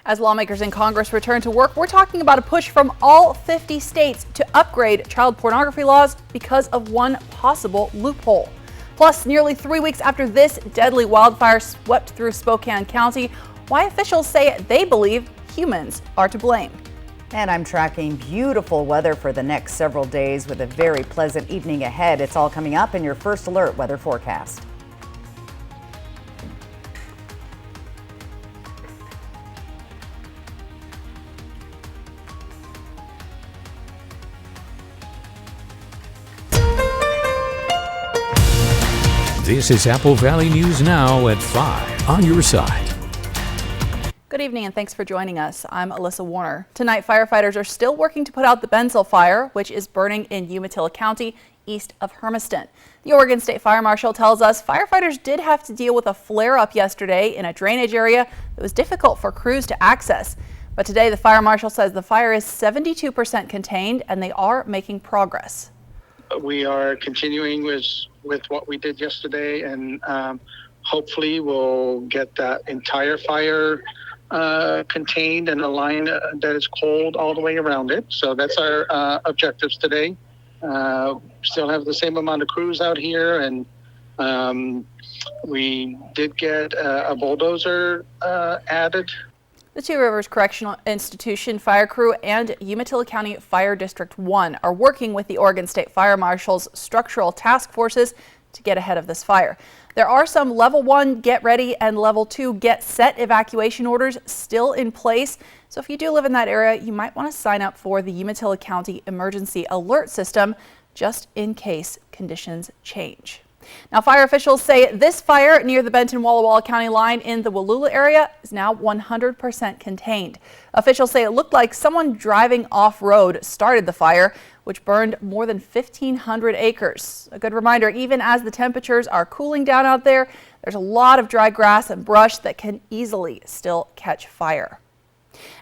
As lawmakers in Congress return to work, we're talking about a push from all 50 states to upgrade child pornography laws because of one possible loophole. Plus, nearly 3 weeks after this deadly wildfire swept through Spokane County, why officials say they believe humans are to blame. And I'm tracking beautiful weather for the next several days with a very pleasant evening ahead. It's all coming up in your First Alert weather forecast. This is Apple Valley News Now at 5 on your side. Good evening and thanks for joining us. I'm Alyssa Warner. Tonight, firefighters are still working to put out the Benzel fire, which is burning in Umatilla County, east of Hermiston. The Oregon State Fire Marshal tells us firefighters did have to deal with a flare-up yesterday in a drainage area that was difficult for crews to access. But today, the fire marshal says the fire is 72% contained and they are making progress. We are continuing with what we did yesterday, and hopefully we'll get that entire fire contained and a line that is cold all the way around it. So that's our objectives today. Still have the same amount of crews out here, and we did get a bulldozer added. The Two Rivers Correctional Institution fire crew and Umatilla County Fire District 1 are working with the Oregon State Fire Marshal's structural task forces to get ahead of this fire. There are some level 1 get ready and level 2 get set evacuation orders still in place. So if you do live in that area, you might want to sign up for the Umatilla County Emergency Alert System just in case conditions change. Now, fire officials say this fire near the Benton-Walla Walla County line in the Wallula area is now 100% contained. Officials say it looked like someone driving off-road started the fire, which burned more than 1,500 acres. A good reminder, even as the temperatures are cooling down out there, there's a lot of dry grass and brush that can easily still catch fire.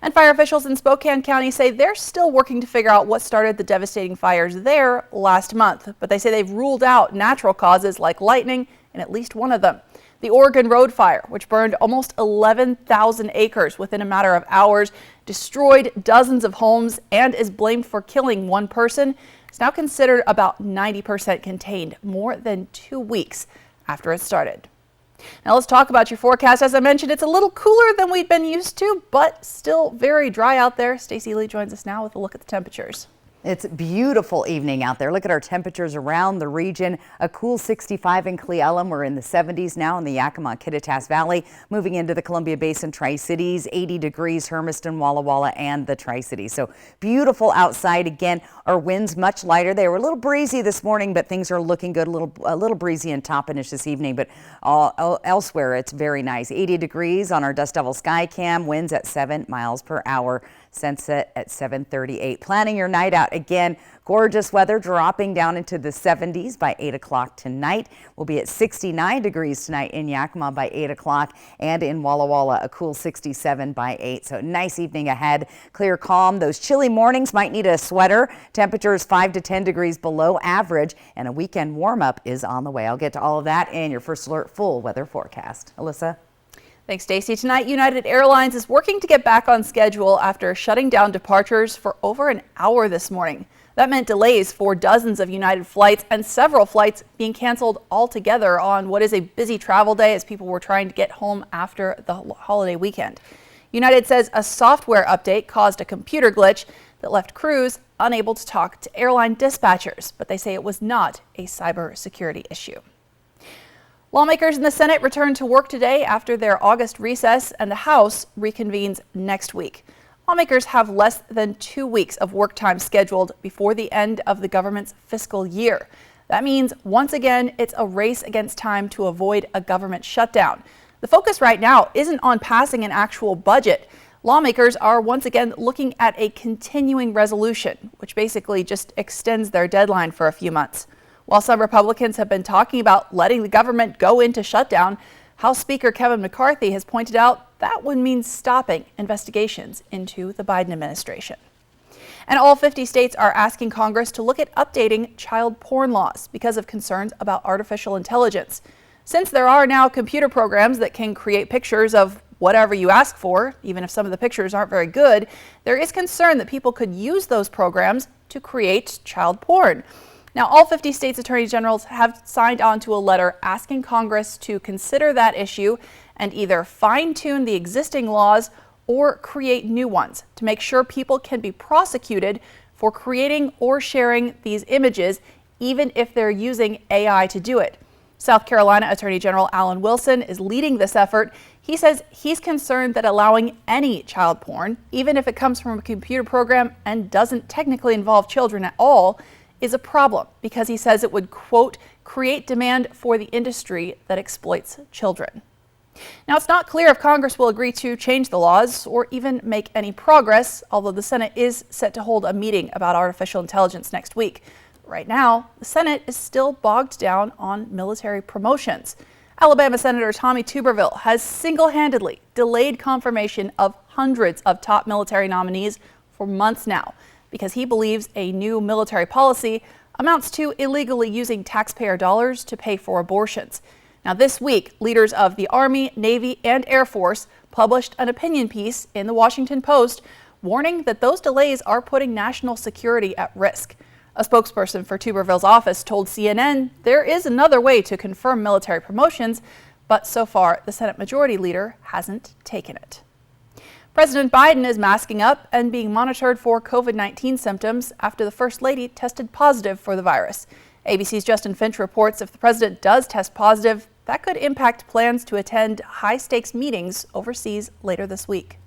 And fire officials in Spokane County say they're still working to figure out what started the devastating fires there last month. But they say they've ruled out natural causes like lightning in at least one of them. The Oregon Road Fire, which burned almost 11,000 acres within a matter of hours, destroyed dozens of homes, and is blamed for killing one person, is now considered about 90% contained, more than 2 weeks after it started. Now let's talk about your forecast. As I mentioned, it's a little cooler than we've been used to, but still very dry out there. Stacey Lee joins us now with a look at the temperatures. It's a beautiful evening out there. Look at our temperatures around the region. A cool 65 in Cle Elum. We're in the 70s now in the Yakima-Kittitas Valley. Moving into the Columbia Basin Tri-Cities, 80 degrees, Hermiston, Walla Walla, and the Tri-Cities. So beautiful outside. Again, our winds much lighter. They were a little breezy this morning, but things are looking good. A little breezy in Toppenish this evening, but elsewhere it's very nice. 80 degrees on our Dust Devil Skycam. Winds at 7 miles per hour. Sunset at 7:38. Planning your night out. Again, gorgeous weather dropping down into the 70s by 8 o'clock tonight. We'll be at 69 degrees tonight in Yakima by 8 o'clock, and in Walla Walla a cool 67 by 8. So nice evening ahead. Clear, calm. Those chilly mornings might need a sweater. Temperatures 5 to 10 degrees below average, and a weekend warm up is on the way. I'll get to all of that in your First Alert full weather forecast. Alyssa? Thanks, Stacey. Tonight, United Airlines is working to get back on schedule after shutting down departures for over an hour this morning. That meant delays for dozens of United flights and several flights being canceled altogether on what is a busy travel day as people were trying to get home after the holiday weekend. United says a software update caused a computer glitch that left crews unable to talk to airline dispatchers, but they say it was not a cybersecurity issue. Lawmakers in the Senate return to work today after their August recess, and the House reconvenes next week. Lawmakers have less than 2 weeks of work time scheduled before the end of the government's fiscal year. That means, once again, it's a race against time to avoid a government shutdown. The focus right now isn't on passing an actual budget. Lawmakers are once again looking at a continuing resolution, which basically just extends their deadline for a few months. While some Republicans have been talking about letting the government go into shutdown, House Speaker Kevin McCarthy has pointed out that would mean stopping investigations into the Biden administration. And all 50 states are asking Congress to look at updating child porn laws because of concerns about artificial intelligence. Since there are now computer programs that can create pictures of whatever you ask for, even if some of the pictures aren't very good, there is concern that people could use those programs to create child porn. Now, all 50 states' attorney generals have signed on to a letter asking Congress to consider that issue and either fine-tune the existing laws or create new ones to make sure people can be prosecuted for creating or sharing these images, even if they're using AI to do it. South Carolina Attorney General Alan Wilson is leading this effort. He says he's concerned that allowing any child porn, even if it comes from a computer program and doesn't technically involve children at all, is a problem because he says it would, quote, create demand for the industry that exploits children. Now, it's not clear if Congress will agree to change the laws or even make any progress, although the Senate is set to hold a meeting about artificial intelligence next week. Right now, the Senate is still bogged down on military promotions. Alabama Senator Tommy Tuberville has single-handedly delayed confirmation of hundreds of top military nominees for months now because he believes a new military policy amounts to illegally using taxpayer dollars to pay for abortions. Now, this week, leaders of the Army, Navy, and Air Force published an opinion piece in the Washington Post warning that those delays are putting national security at risk. A spokesperson for Tuberville's office told CNN there is another way to confirm military promotions, but so far the Senate Majority Leader hasn't taken it. President Biden is masking up and being monitored for COVID-19 symptoms after the First Lady tested positive for the virus. ABC's Justin Finch reports if the president does test positive, that could impact plans to attend high-stakes meetings overseas later this week.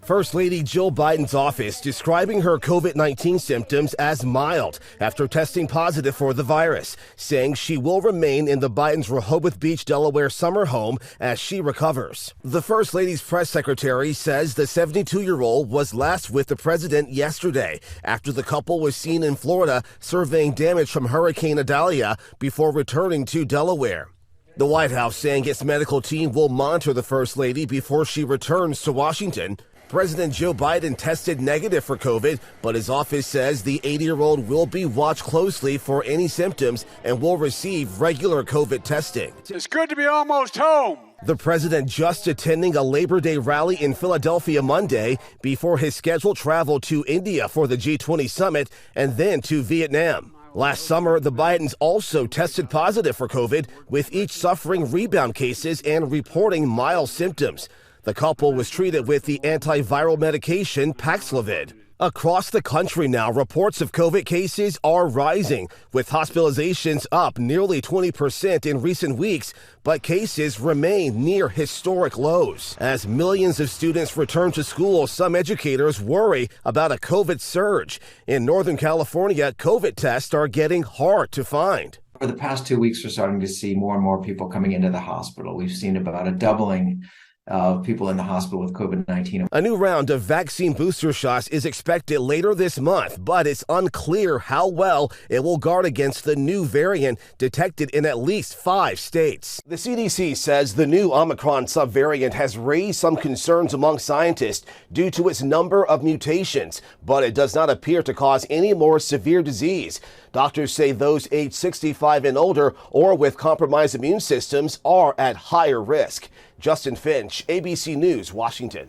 First Lady Jill Biden's office describing her COVID-19 symptoms as mild after testing positive for the virus, saying she will remain in the Biden's Rehoboth Beach, Delaware summer home as she recovers. The First Lady's press secretary says the 72-year-old was last with the president yesterday after the couple was seen in Florida surveying damage from Hurricane Idalia before returning to Delaware. The White House saying its medical team will monitor the First Lady before she returns to Washington. President Joe Biden tested negative for COVID, but his office says the 80-year-old will be watched closely for any symptoms and will receive regular COVID testing. It's good to be almost home. The president just attending a Labor Day rally in Philadelphia Monday before his scheduled travel to India for the G20 summit and then to Vietnam. Last summer, the Bidens also tested positive for COVID, with each suffering rebound cases and reporting mild symptoms. The couple was treated with the antiviral medication Paxlovid. Across the country now, reports of COVID cases are rising, with hospitalizations up nearly 20% in recent weeks, but cases remain near historic lows. As millions of students return to school, some educators worry about a COVID surge. In Northern California, COVID tests are getting hard to find. For the past 2 weeks, we're starting to see more and more people coming into the hospital. We've seen about a doubling of people in the hospital with COVID-19. A new round of vaccine booster shots is expected later this month, but it's unclear how well it will guard against the new variant detected in at least 5 states. The CDC says the new Omicron subvariant has raised some concerns among scientists due to its number of mutations, but it does not appear to cause any more severe disease. Doctors say those aged 65 and older or with compromised immune systems are at higher risk. Justin Finch, ABC News, Washington.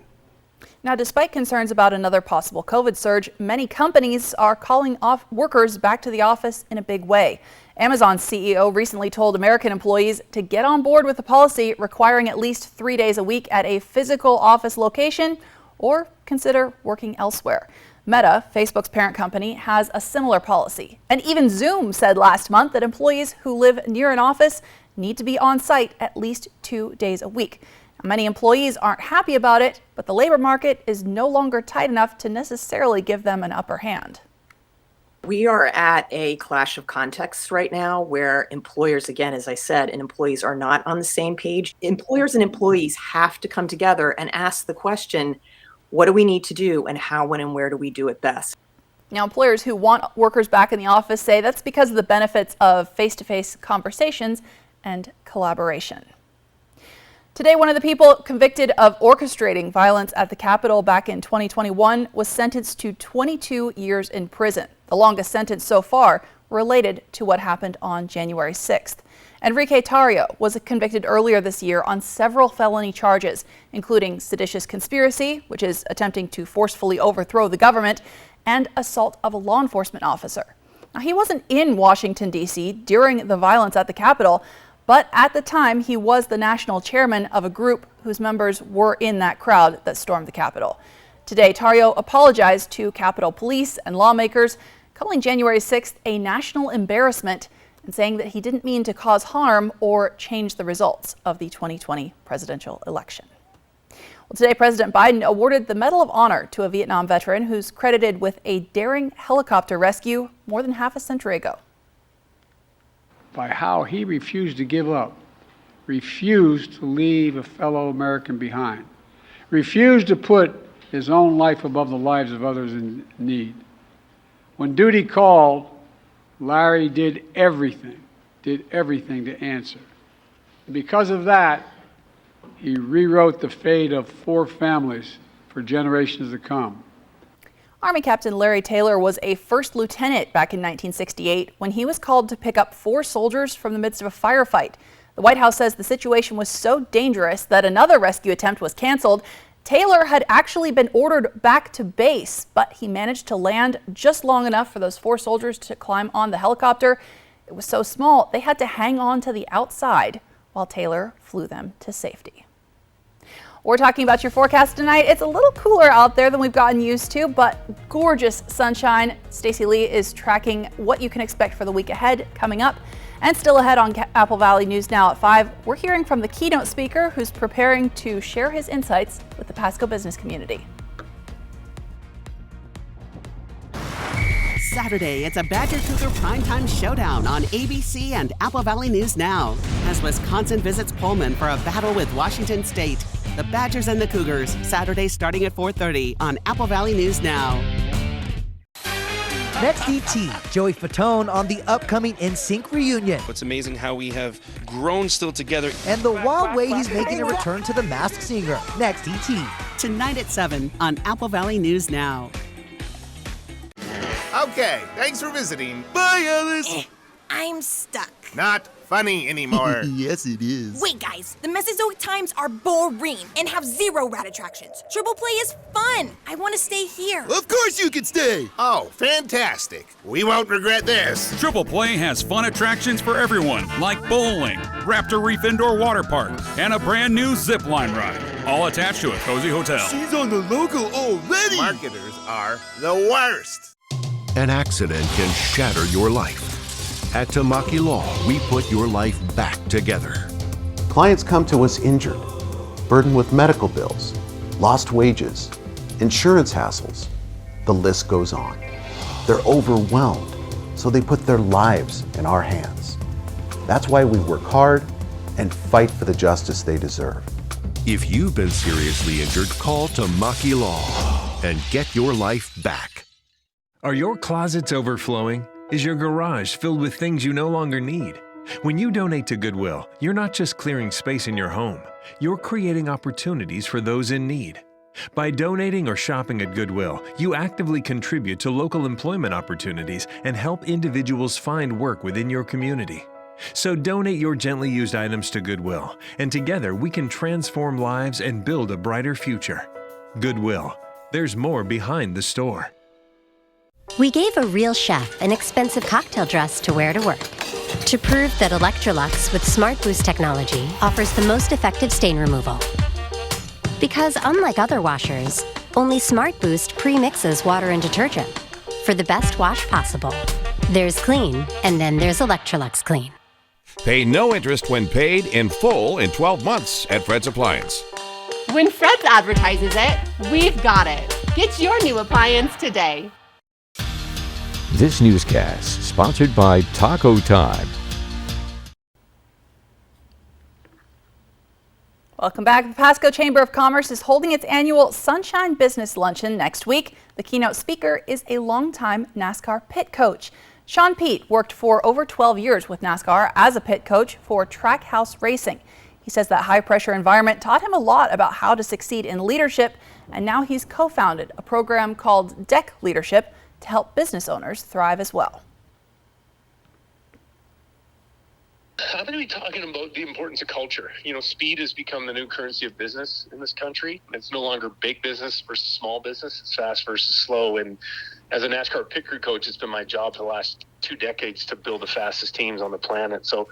Now, despite concerns about another possible COVID surge, many companies are calling off workers back to the office in a big way. Amazon's CEO recently told American employees to get on board with the policy requiring at least 3 days a week at a physical office location or consider working elsewhere. Meta, Facebook's parent company, has a similar policy. And even Zoom said last month that employees who live near an office need to be on site at least 2 days a week. Now, many employees aren't happy about it, but the labor market is no longer tight enough to necessarily give them an upper hand. We are at a clash of contexts right now where employers, again, as I said, and employees are not on the same page. Employers and employees have to come together and ask the question, what do we need to do and how, when, and where do we do it best? Now, employers who want workers back in the office say that's because of the benefits of face-to-face conversations and collaboration. Today, one of the people convicted of orchestrating violence at the Capitol back in 2021 was sentenced to 22 years in prison, the longest sentence so far related to what happened on January 6th. Enrique Tarrio was convicted earlier this year on several felony charges, including seditious conspiracy, which is attempting to forcefully overthrow the government, and assault of a law enforcement officer. Now, he wasn't in Washington, D.C. during the violence at the Capitol, but at the time he was the national chairman of a group whose members were in that crowd that stormed the Capitol. Today, Tarrio apologized to Capitol Police and lawmakers, calling January 6th a national embarrassment and saying that he didn't mean to cause harm or change the results of the 2020 presidential election. Well, today, President Biden awarded the Medal of Honor to a Vietnam veteran who's credited with a daring helicopter rescue more than half a century ago. By how he refused to give up, refused to leave a fellow American behind, refused to put his own life above the lives of others in need. When duty called, Larry did everything to answer. And because of that, he rewrote the fate of 4 families for generations to come. Army Captain Larry Taylor was a first lieutenant back in 1968 when he was called to pick up 4 soldiers from the midst of a firefight. The White House says the situation was so dangerous that another rescue attempt was canceled. Taylor had actually been ordered back to base, but he managed to land just long enough for those 4 soldiers to climb on the helicopter. It was so small, they had to hang on to the outside while Taylor flew them to safety. We're talking about your forecast tonight. It's a little cooler out there than we've gotten used to, but gorgeous sunshine. Stacey Lee is tracking what you can expect for the week ahead coming up. And still ahead on Apple Valley News Now at 5, we're hearing from the keynote speaker who's preparing to share his insights with the Pasco business community. Saturday, it's a Badger Cougar primetime showdown on ABC and Apple Valley News Now as Wisconsin visits Pullman for a battle with Washington State. The Badgers and the Cougars, Saturday starting at 4:30 on Apple Valley News Now. Next, ET, Joey Fatone on the upcoming NSYNC reunion. It's amazing how we have grown still together. And the wild way he's making a return to The Masked Singer. Next, ET. Tonight at 7 on Apple Valley News Now. Okay, thanks for visiting. Bye, Alice. I'm stuck. Not funny anymore. Yes, it is. Wait, guys. The Mesozoic times are boring and have 0 rad attractions. Triple play is fun. I want to stay here. Of course you can stay. Oh, fantastic. We won't regret this. Triple Play has fun attractions for everyone, like bowling, Raptor Reef Indoor Water Park, and a brand new zip line ride, all attached to a cozy hotel. She's on the logo already. Marketers are the worst. An accident can shatter your life. At Tamaki Law, we put your life back together. Clients come to us injured, burdened with medical bills, lost wages, insurance hassles. The list goes on. They're overwhelmed, so they put their lives in our hands. That's why we work hard and fight for the justice they deserve. If you've been seriously injured, call Tamaki Law and get your life back. Are your closets overflowing? Is your garage filled with things you no longer need? When you donate to Goodwill, you're not just clearing space in your home, you're creating opportunities for those in need. By donating or shopping at Goodwill, you actively contribute to local employment opportunities and help individuals find work within your community. So donate your gently used items to Goodwill, and together we can transform lives and build a brighter future. Goodwill, there's more behind the store. We gave a real chef an expensive cocktail dress to wear to work to prove that Electrolux with Smart Boost technology offers the most effective stain removal. Because unlike other washers, only Smart Boost pre-mixes water and detergent for the best wash possible. There's clean, and then there's Electrolux Clean. Pay no interest when paid in full in 12 months at Fred's Appliance. When Fred's advertises it, we've got it. Get your new appliance today. This newscast sponsored by Taco Time. Welcome back. The Pasco Chamber of Commerce is holding its annual Sunshine Business Luncheon next week. The keynote speaker is a longtime NASCAR pit coach. Sean Pete worked for over 12 years with NASCAR as a pit coach for Trackhouse Racing. He says that high-pressure environment taught him a lot about how to succeed in leadership, and now he's co-founded a program called Deck Leadership to help business owners thrive as well. I'm going to be talking about the importance of culture. You know, speed has become the new currency of business in this country. It's no longer big business versus small business. It's fast versus slow. And as a NASCAR pit crew coach, it's been my job for the last 2 decades to build the fastest teams on the planet. So,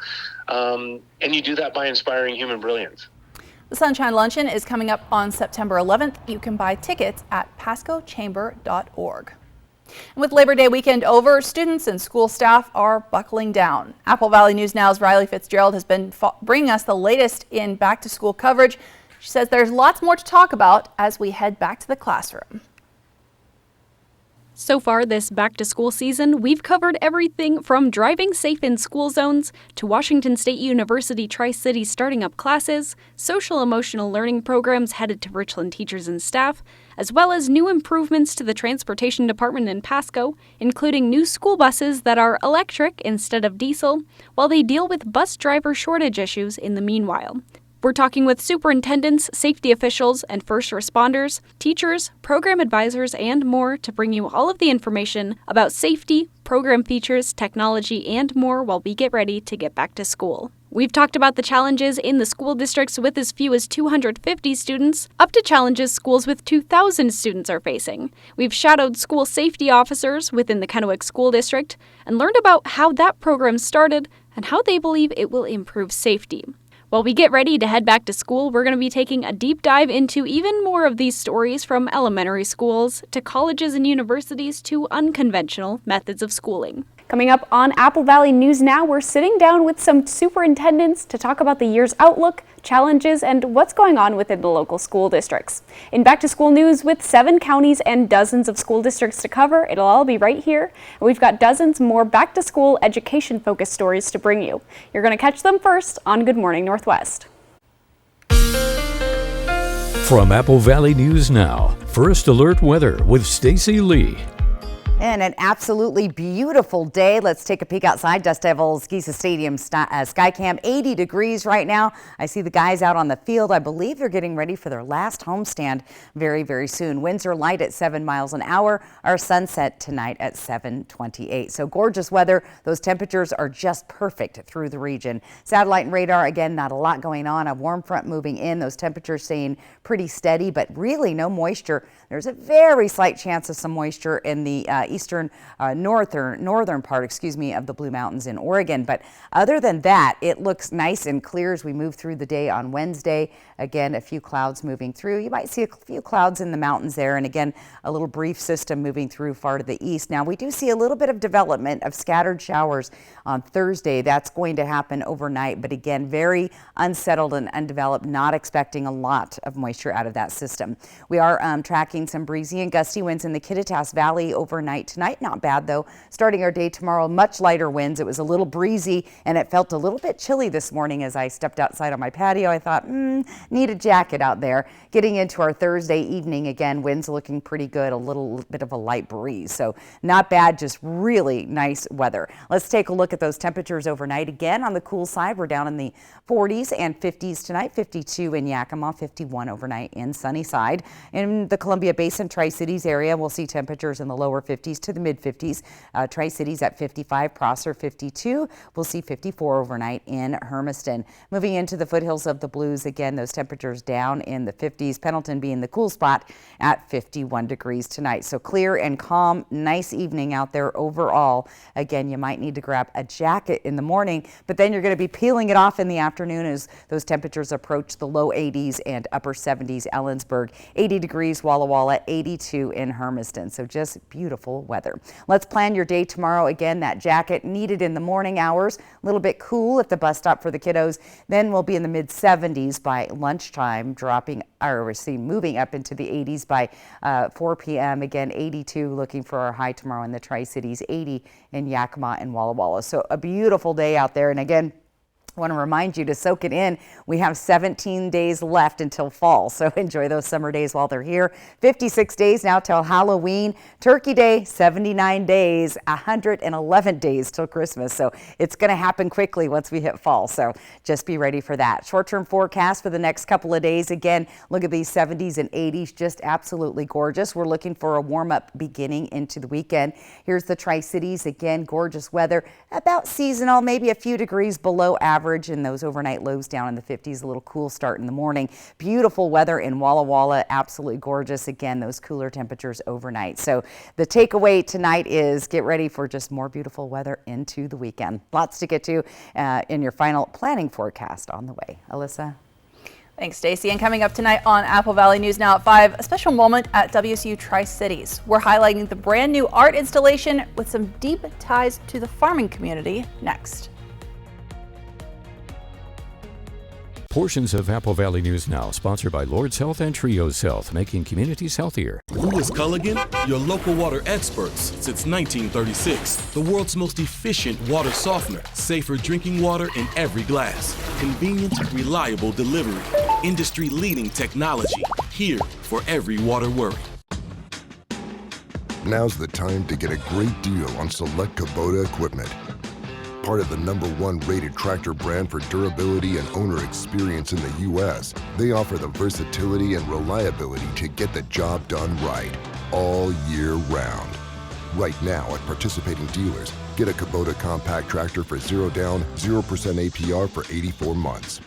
and you do that by inspiring human brilliance. The Sunshine Luncheon is coming up on September 11th. You can buy tickets at pascochamber.org. And with Labor Day weekend over, students and school staff are buckling down. Apple Valley News Now's Riley Fitzgerald has been bringing us the latest in back-to-school coverage. She says there's lots more to talk about as we head back to the classroom. So far this back-to-school season, we've covered everything from driving safe in school zones to Washington State University Tri-Cities starting up classes, social-emotional learning programs headed to Richland teachers and staff, as well as new improvements to the transportation department in Pasco, including new school buses that are electric instead of diesel, while they deal with bus driver shortage issues in the meanwhile. We're talking with superintendents, safety officials, and first responders, teachers, program advisors, and more to bring you all of the information about safety, program features, technology, and more while we get ready to get back to school. We've talked about the challenges in the school districts with as few as 250 students, up to challenges schools with 2,000 students are facing. We've shadowed school safety officers within the Kennewick School District and learned about how that program started and how they believe it will improve safety. While we get ready to head back to school, we're going to be taking a deep dive into even more of these stories, from elementary schools to colleges and universities to unconventional methods of schooling. Coming up on Apple Valley News Now, we're sitting down with some superintendents to talk about the year's outlook, challenges, and what's going on within the local school districts. In Back to School News, with 7 counties and dozens of school districts to cover, it'll all be right here. And we've got dozens more back to school education-focused stories to bring you. You're going to catch them first on Good Morning Northwest. From Apple Valley News Now, First Alert Weather with Stacy Lee. And an absolutely beautiful day. Let's take a peek outside. Dust Devils Giza Stadium Skycam, 80 degrees right now. I see the guys out on the field. I believe they're getting ready for their last homestand very, very soon. Winds are light at 7 miles an hour. Our sunset tonight at 7:28. So gorgeous weather. Those temperatures are just perfect through the region. Satellite and radar, again, not a lot going on. A warm front moving in. Those temperatures staying pretty steady, but really no moisture. There's a very slight chance of some moisture in the eastern northern part, of the Blue Mountains in Oregon. But other than that, it looks nice and clear as we move through the day on Wednesday. Again, a few clouds moving through. You might see a few clouds in the mountains there, and again, a little brief system moving through far to the east. Now, we do see a little bit of development of scattered showers on Thursday. That's going to happen overnight, but again, very unsettled and undeveloped, not expecting a lot of moisture out of that system. We are tracking some breezy and gusty winds in the Kittitas Valley overnight tonight. Not bad, though. Starting our day tomorrow, much lighter winds. It was a little breezy, and it felt a little bit chilly this morning as I stepped outside on my patio. I thought, need a jacket out there. Getting into our Thursday evening, again, winds looking pretty good, a little bit of a light breeze. So not bad, just really nice weather. Let's take a look at those temperatures overnight. Again, on the cool side, we're down in the 40s and 50s tonight, 52 in Yakima, 51 overnight in Sunnyside. In the Columbia Basin Tri-Cities area, we'll see temperatures in the lower 50s to the mid-50s. Tri-Cities at 55, Prosser 52. We'll see 54 overnight in Hermiston. Moving into the foothills of the Blues, again, those temperatures down in the 50s. Pendleton being the cool spot at 51 degrees tonight. So clear and calm, nice evening out there overall. Again, you might need to grab a jacket in the morning, but then you're going to be peeling it off in the afternoon as those temperatures approach the low 80s and upper 70s. Ellensburg, 80 degrees, Walla Walla, 82 in Hermiston. So just beautiful weather. Let's plan your day tomorrow. Again, that jacket needed in the morning hours. A little bit cool at the bus stop for the kiddos. Then we'll be in the mid 70s by lunchtime, moving up into the 80s by 4 p.m. Again, 82 looking for our high tomorrow in the Tri-Cities, 80 in Yakima and Walla Walla. So a beautiful day out there. And again, I want to remind you to soak it in. We have 17 days left until fall, so enjoy those summer days while they're here. 56 days now till Halloween. Turkey Day, 79 days, 111 days till Christmas. So it's going to happen quickly once we hit fall, so just be ready for that. Short-term forecast for the next couple of days. Again, look at these 70s and 80s, just absolutely gorgeous. We're looking for a warm-up beginning into the weekend. Here's the Tri-Cities. Again, gorgeous weather, about seasonal, maybe a few degrees below average, and those overnight lows down in the 50s, a little cool start in the morning. Beautiful weather in Walla Walla, absolutely gorgeous. Again, those cooler temperatures overnight. So the takeaway tonight is get ready for just more beautiful weather into the weekend. Lots to get to in your final planning forecast on the way. Alyssa? Thanks, Stacy. And coming up tonight on Apple Valley News Now at 5, a special moment at WSU Tri-Cities. We're highlighting the brand new art installation with some deep ties to the farming community next. Portions of Apple Valley News Now, sponsored by Lord's Health and Trios Health, making communities healthier. Lewis Culligan, your local water experts since 1936. The world's most efficient water softener. Safer drinking water in every glass. Convenient, reliable delivery. Industry-leading technology. Here for every water worry. Now's the time to get a great deal on select Kubota equipment. Part of the #1 rated tractor brand for durability and owner experience in the U.S., they offer the versatility and reliability to get the job done right, all year round. Right now at participating dealers, get a Kubota compact tractor for 0 down, 0% APR for 84 months.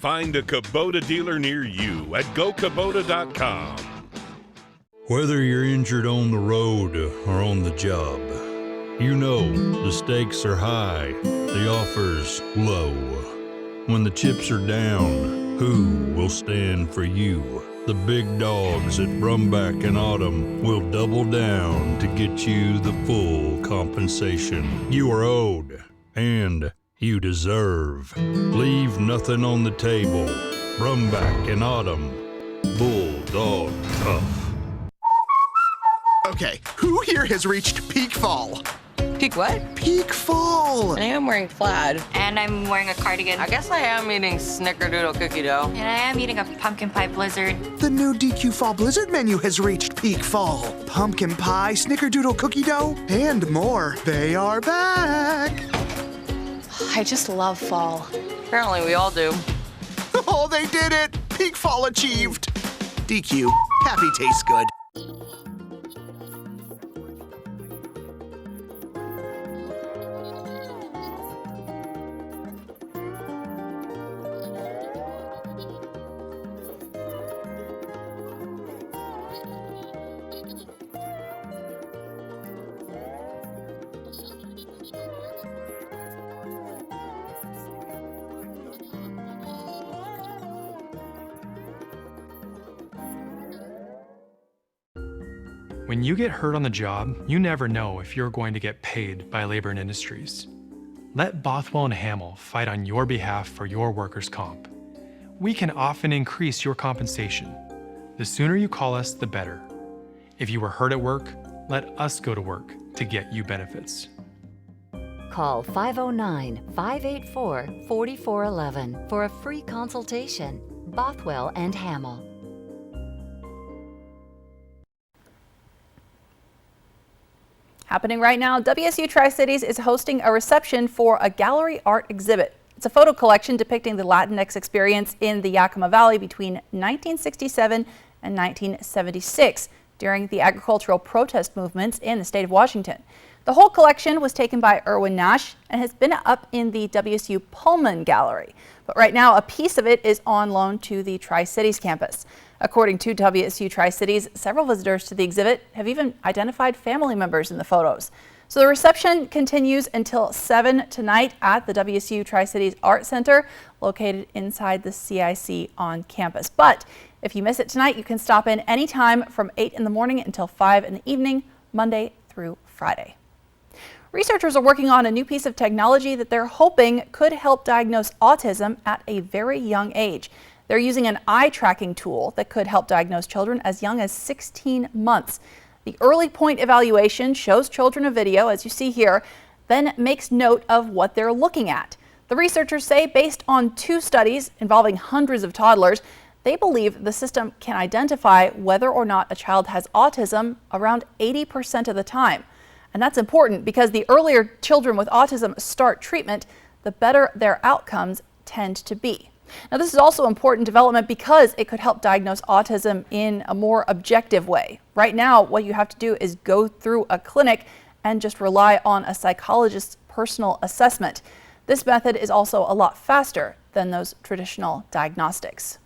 Find a Kubota dealer near you at gokubota.com. Whether you're injured on the road or on the job, you know the stakes are high, the offers low. When the chips are down, who will stand for you? The big dogs at Brumback and Autumn will double down to get you the full compensation you are owed and you deserve. Leave nothing on the table. Brumback and Autumn, Bulldog Tough. Okay, who here has reached peak fall? Peak what? Peak fall! I am wearing plaid. And I'm wearing a cardigan. I guess I am eating snickerdoodle cookie dough. And I am eating a pumpkin pie blizzard. The new DQ Fall Blizzard menu has reached peak fall. Pumpkin pie, snickerdoodle cookie dough, and more. They are back! I just love fall. Apparently we all do. Oh, they did it! Peak fall achieved! DQ, happy tastes good. When you get hurt on the job, you never know if you're going to get paid by Labor and Industries. Let Bothwell and Hamill fight on your behalf for your workers' comp. We can often increase your compensation. The sooner you call us, the better. If you were hurt at work, let us go to work to get you benefits. Call 509-584-4411 for a free consultation. Bothwell and Hamill. Happening right now, WSU Tri-Cities is hosting a reception for a gallery art exhibit. It's a photo collection depicting the Latinx experience in the Yakima Valley between 1967 and 1976 during the agricultural protest movements in the state of Washington. The whole collection was taken by Erwin Nash and has been up in the WSU Pullman Gallery. But right now, a piece of it is on loan to the Tri-Cities campus. According to WSU Tri-Cities, several visitors to the exhibit have even identified family members in the photos. So the reception continues until 7 tonight at the WSU Tri-Cities Art Center, located inside the CIC on campus. But if you miss it tonight, you can stop in anytime from 8 in the morning until 5 in the evening, Monday through Friday. Researchers are working on a new piece of technology that they're hoping could help diagnose autism at a very young age. They're using an eye tracking tool that could help diagnose children as young as 16 months. The early point evaluation shows children a video, as you see here, then makes note of what they're looking at. The researchers say, based on 2 studies involving hundreds of toddlers, they believe the system can identify whether or not a child has autism around 80% of the time. And that's important because the earlier children with autism start treatment, the better their outcomes tend to be. Now, this is also important development because it could help diagnose autism in a more objective way. Right now, what you have to do is go through a clinic and just rely on a psychologist's personal assessment. This method is also a lot faster than those traditional diagnostics.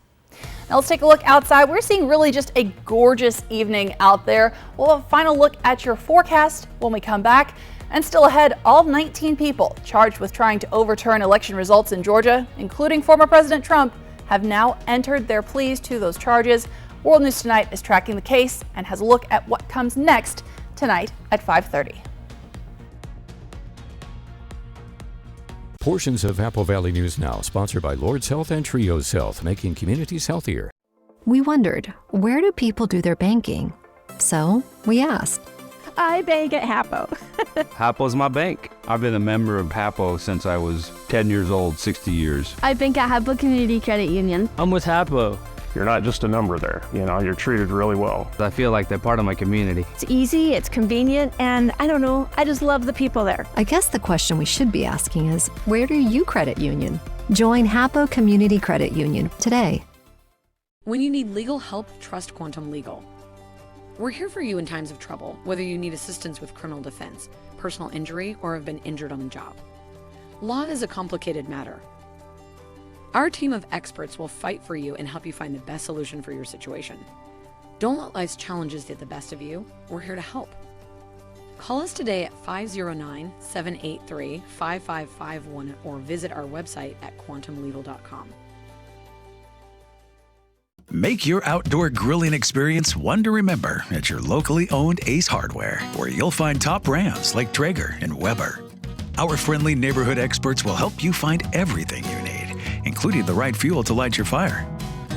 Now let's take a look outside. We're seeing really just a gorgeous evening out there. We'll have a final look at your forecast when we come back. And still ahead, all 19 people charged with trying to overturn election results in Georgia, including former President Trump, have now entered their pleas to those charges. World News Tonight is tracking the case and has a look at what comes next tonight at 5:30. Portions of Apple Valley News Now, sponsored by Lord's Health and Trios Health, making communities healthier. We wondered, where do people do their banking? So we asked. I bank at Hapo. Hapo's my bank. I've been a member of Hapo since I was 10 years old, 60 years. I bank at Hapo Community Credit Union. I'm with Hapo. You're not just a number there, you're treated really well. I feel like they're part of my community. It's easy, it's convenient, and I don't know, I just love the people there. I guess the question we should be asking is, where do you credit union? Join Hapo Community Credit Union today. When you need legal help, trust Quantum Legal. We're here for you in times of trouble, whether you need assistance with criminal defense, personal injury, or have been injured on the job. Law is a complicated matter. Our team of experts will fight for you and help you find the best solution for your situation. Don't let life's challenges get the best of you. We're here to help. Call us today at 509-783-5551 or visit our website at quantumlegal.com. Make your outdoor grilling experience one to remember at your locally owned Ace Hardware, where you'll find top brands like Traeger and Weber. Our friendly neighborhood experts will help you find everything you need, including the right fuel to light your fire.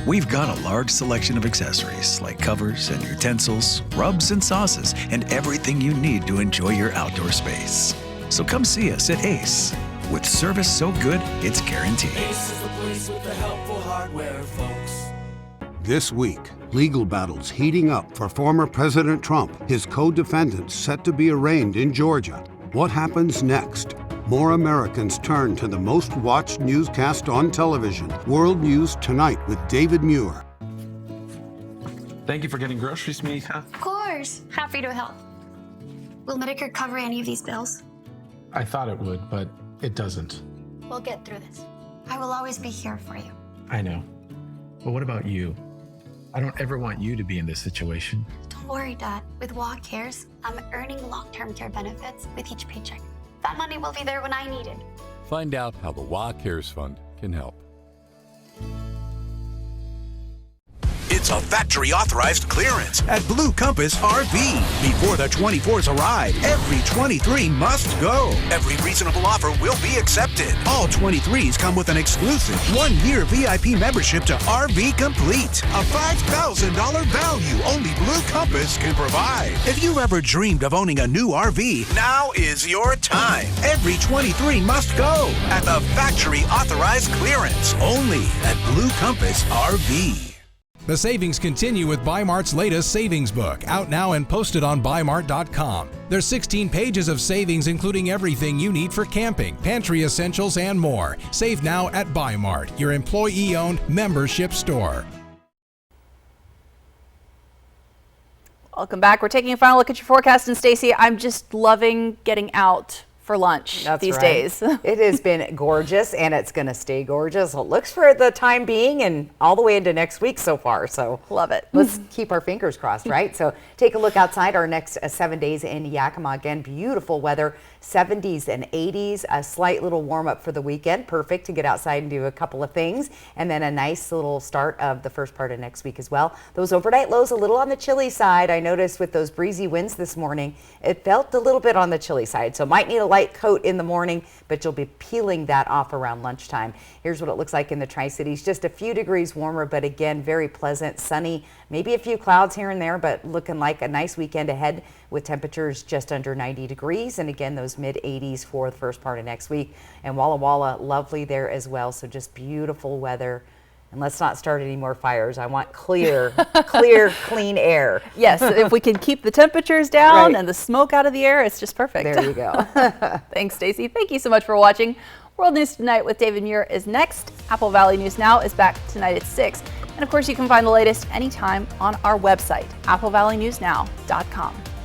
We've got a large selection of accessories like covers and utensils, rubs and sauces, and everything you need to enjoy your outdoor space. So come see us at Ace. With service so good, it's guaranteed. Ace is the place with the helpful hardware, folks. This week, legal battles heating up for former President Trump, his co-defendants set to be arraigned in Georgia. What happens next? More Americans turn to the most watched newscast on television, World News Tonight with David Muir. Thank you for getting groceries, Mika. Of course. Happy to help. Will Medicare cover any of these bills? I thought it would, but it doesn't. We'll get through this. I will always be here for you. I know. But what about you? I don't ever want you to be in this situation. Don't worry, Dad. With WA Cares, I'm earning long-term care benefits with each paycheck. That money will be there when I need it. Find out how the WA Cares Fund can help. It's a factory-authorized clearance at Blue Compass RV. Before the 24s arrive, every 23 must go. Every reasonable offer will be accepted. All 23s come with an exclusive 1-year VIP membership to RV Complete. A $5,000 value only Blue Compass can provide. If you've ever dreamed of owning a new RV, now is your time. Every 23 must go at the factory-authorized clearance. Only at Blue Compass RV. The savings continue with Bi-Mart's latest savings book, out now and posted on Bi-Mart.com. There's 16 pages of savings, including everything you need for camping, pantry essentials, and more. Save now at Bi-Mart, your employee-owned membership store. Welcome back. We're taking a final look at your forecast, and Stacy, I'm just loving getting out for lunch these days. It has been gorgeous, and it's going to stay gorgeous. It looks for the time being and all the way into next week so far. So love it. Let's keep our fingers crossed, right? So take a look outside our next 7 days in Yakima. Again, beautiful weather, 70s and 80s, a slight little warm up for the weekend. Perfect to get outside and do a couple of things. And then a nice little start of the first part of next week as well. Those overnight lows a little on the chilly side. I noticed with those breezy winds this morning, it felt a little bit on the chilly side. So might need a light coat in the morning, but you'll be peeling that off around lunchtime. Here's what it looks like in the Tri-Cities. Just a few degrees warmer, but again, very pleasant, sunny, maybe a few clouds here and there, but looking like a nice weekend ahead with temperatures just under 90 degrees. And again, those mid 80s for the first part of next week. And Walla Walla, lovely there as well. So just beautiful weather. And let's not start any more fires. I want clear, clean air. Yes, if we can keep the temperatures down Right. and the smoke out of the air, it's just perfect. There you go. Thanks, Stacy. Thank you so much for watching. World News Tonight with David Muir is next. Apple Valley News Now is back tonight at 6. And of course, you can find the latest anytime on our website, applevalleyNewsNow.com.